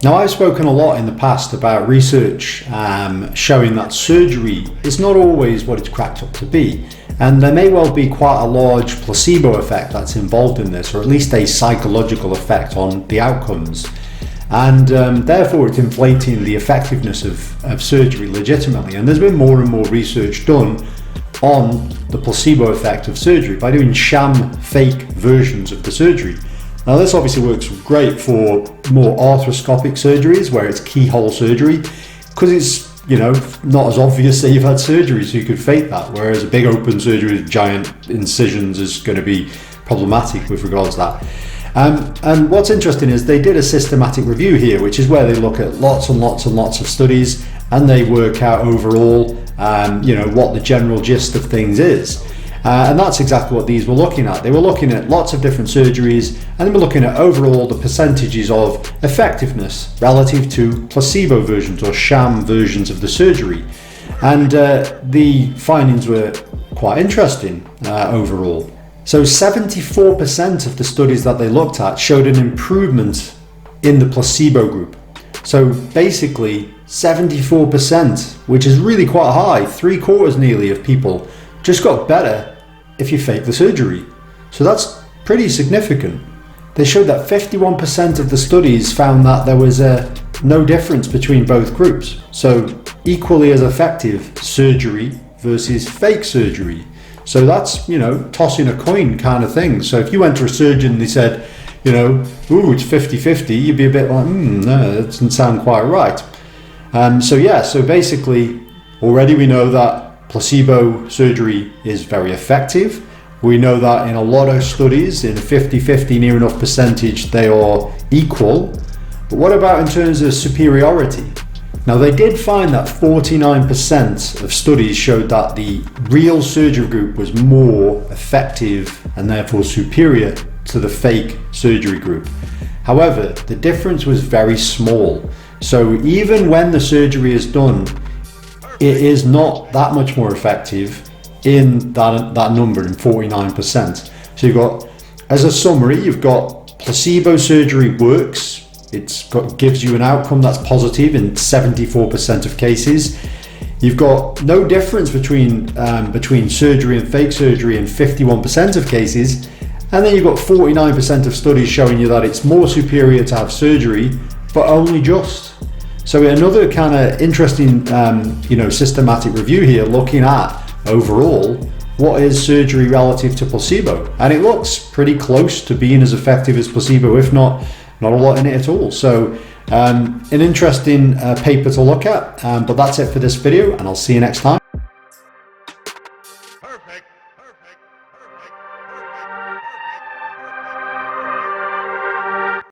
Now, I've spoken a lot in the past about research showing that surgery is not always what it's cracked up to be, and there may well be quite a large placebo effect that's involved in this, or at least a psychological effect on the outcomes, and therefore it's inflating the effectiveness of surgery legitimately. And there's been more and more research done on the placebo effect of surgery by doing sham, fake versions of the surgery. Now, this obviously works great for more arthroscopic surgeries where it's keyhole surgery, because it's, you know, not as obvious that you've had surgery, so you could fake that, whereas a big open surgery with giant incisions is going to be problematic with regards to that. And what's interesting is they did a systematic review here, which is where they look at lots and lots and lots of studies, and they work out overall, you know, what the general gist of things is. And that's exactly what these were looking at. They were looking at lots of different surgeries, and they were looking at overall the percentages of effectiveness relative to placebo versions or sham versions of the surgery. And the findings were quite interesting overall. So 74% of the studies that they looked at showed an improvement in the placebo group. So basically 74%, which is really quite high, 3/4 nearly of people just got better if you fake the surgery. So that's pretty significant. They showed that 51% of the studies found that there was no difference between both groups. So equally as effective surgery versus fake surgery. So that's, you know, tossing a coin kind of thing. So if you went to a surgeon and they said, you know, ooh, it's 50-50, you'd be a bit like, no, that doesn't sound quite right. So basically already we know that placebo surgery is very effective. We know that in a lot of studies, in 50-50 near enough percentage, they are equal. But what about in terms of superiority? Now, they did find that 49% of studies showed that the real surgery group was more effective and therefore superior to the fake surgery group. However, the difference was very small. So even when the surgery is done, it is not that much more effective in that number, in 49%. So you've got, as a summary, you've got placebo surgery works. Gives you an outcome that's positive in 74% of cases. You've got no difference between surgery and fake surgery in 51% of cases. And then you've got 49% of studies showing you that it's more superior to have surgery, but only just. So another kind of interesting, systematic review here, looking at overall what is surgery relative to placebo, and it looks pretty close to being as effective as placebo, if not a lot in it at all. So an interesting paper to look at, but that's it for this video, and I'll see you next time. Perfect.